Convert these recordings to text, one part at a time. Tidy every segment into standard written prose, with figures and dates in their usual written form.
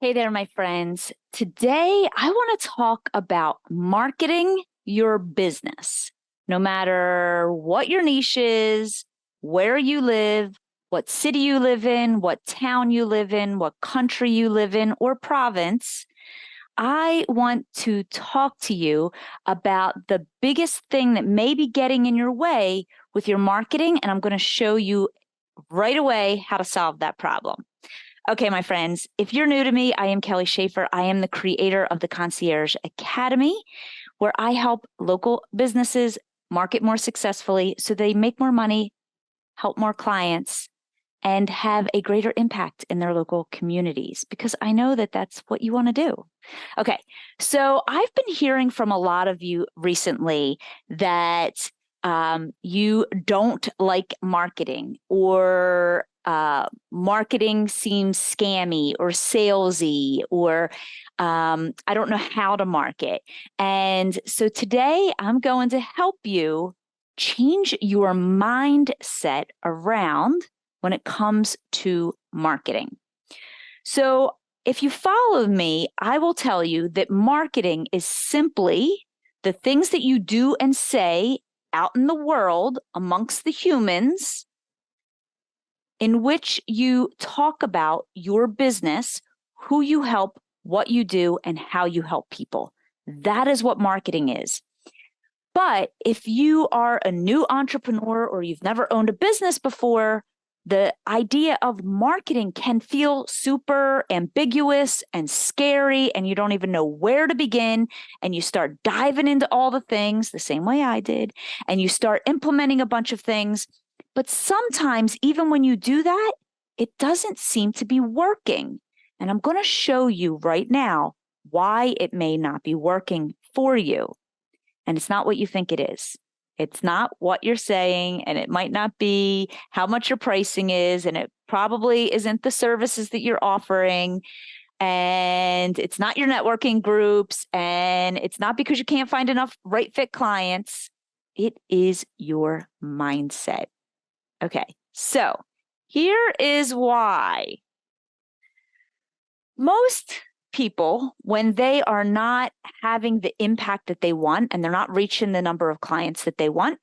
Hey there, my friends. Today, I want to talk about marketing your business. No matter what your niche is, where you live, what city you live in, what town you live in, what country you live in, or province, I want to talk to you about the biggest thing that may be getting in your way with your marketing. And I'm going to show you right away how to solve that problem. Okay, my friends, if you're new to me, I am Kelly Schaefer. I am the creator of the Concierge Academy, where I help local businesses market more successfully so they make more money, help more clients, and have a greater impact in their local communities, because I know that that's what you want to do. Okay, so I've been hearing from a lot of you recently that you don't like marketing, or marketing seems scammy or salesy, or I don't know how to market. And so today I'm going to help you change your mindset around when it comes to marketing. So if you follow me, I will tell you that marketing is simply the things that you do and say out in the world amongst the humans, in which you talk about your business, who you help, what you do, and how you help people. That is what marketing is. But if you are a new entrepreneur or you've never owned a business before, the idea of marketing can feel super ambiguous and scary, and you don't even know where to begin. And you start diving into all the things the same way I did, and you start implementing a bunch of things. But sometimes, even when you do that, it doesn't seem to be working. And I'm going to show you right now why it may not be working for you. And it's not what you think it is. It's not what you're saying, and it might not be how much your pricing is, and it probably isn't the services that you're offering, and it's not your networking groups, and it's not because you can't find enough right fit clients. It is your mindset. Okay, so here is why. Most people, when they are not having the impact that they want and they're not reaching the number of clients that they want,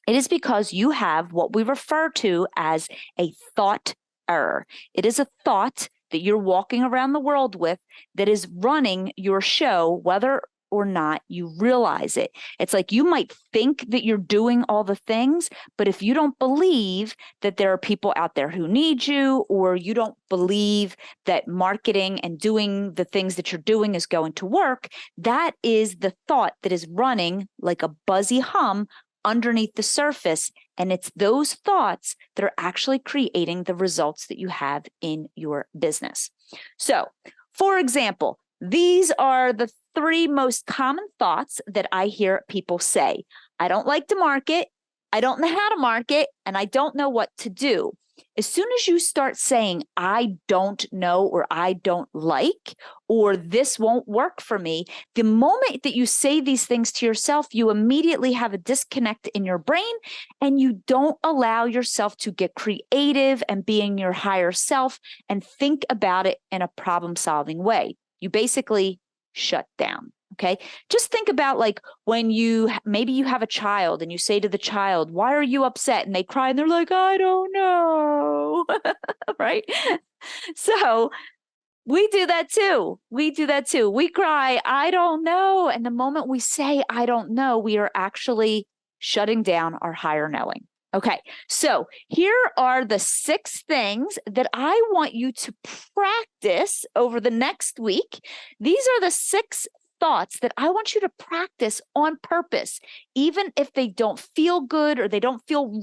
it is because you have what we refer to as a thought error. It is a thought that you're walking around the world with that is running your show, whether or not you realize it. It's like you might think that you're doing all the things, but if you don't believe that there are people out there who need you, or you don't believe that marketing and doing the things that you're doing is going to work, that is the thought that is running like a buzzy hum underneath the surface. And it's those thoughts that are actually creating the results that you have in your business. So, for example, these are the 3 most common thoughts that I hear people say. I don't like to market, I don't know how to market, and I don't know what to do. As soon as you start saying, I don't know, or I don't like, or this won't work for me, the moment that you say these things to yourself, you immediately have a disconnect in your brain, and you don't allow yourself to get creative and be in your higher self and think about it in a problem-solving way. You basically shut down. Okay. Just think about, like, when maybe you have a child and you say to the child, why are you upset? And they cry and they're like, I don't know. Right. So we do that too. We cry, I don't know. And the moment we say, I don't know, we are actually shutting down our higher knowing. Okay, so here are the 6 things that I want you to practice over the next week. These are the 6 thoughts that I want you to practice on purpose, even if they don't feel good or they don't feel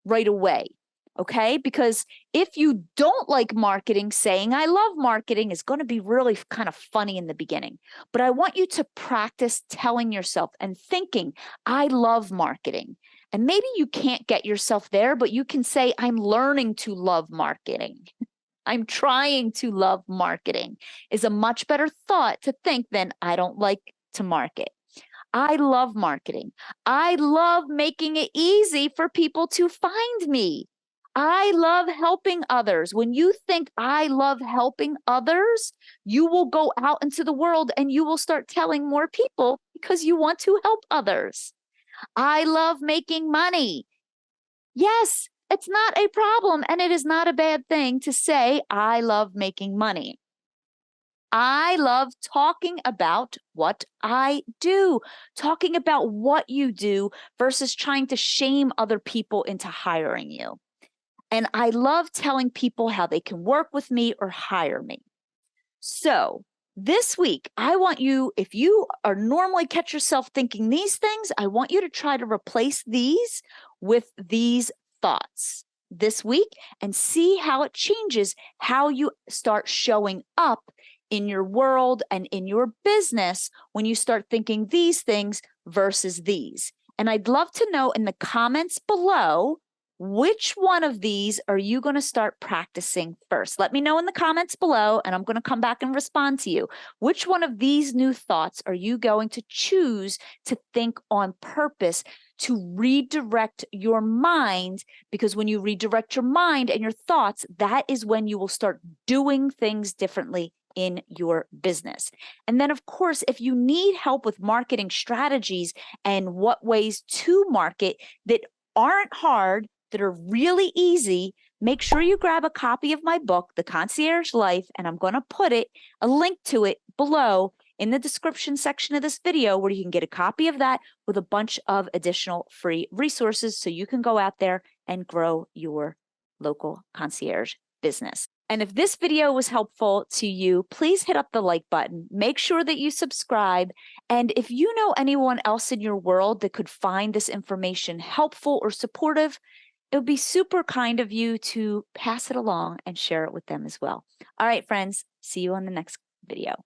right away. Okay, because if you don't like marketing, saying I love marketing is going to be really kind of funny in the beginning. But I want you to practice telling yourself and thinking, I love marketing. And maybe you can't get yourself there, but you can say, I'm learning to love marketing. I'm trying to love marketing is a much better thought to think than I don't like to market. I love marketing. I love making it easy for people to find me. I love helping others. When you think I love helping others, you will go out into the world and you will start telling more people because you want to help others. I love making money. Yes, it's not a problem and it is not a bad thing to say, I love making money. I love talking about what I do, talking about what you do versus trying to shame other people into hiring you. And I love telling people how they can work with me or hire me. So this week, I want you, if you are normally catch yourself thinking these things, I want you to try to replace these with these thoughts this week and see how it changes how you start showing up in your world and in your business when you start thinking these things versus these. And I'd love to know in the comments below, which one of these are you going to start practicing first? Let me know in the comments below, and I'm going to come back and respond to you. Which one of these new thoughts are you going to choose to think on purpose to redirect your mind? Because when you redirect your mind and your thoughts, that is when you will start doing things differently in your business. And then, of course, if you need help with marketing strategies and what ways to market that aren't hard, that are really easy, make sure you grab a copy of my book, The Concierge Life, and I'm going to put a link to it below in the description section of this video where you can get a copy of that with a bunch of additional free resources so you can go out there and grow your local concierge business. And if this video was helpful to you, please hit up the like button. Make sure that you subscribe. And if you know anyone else in your world that could find this information helpful or supportive, it would be super kind of you to pass it along and share it with them as well. All right, friends, see you on the next video.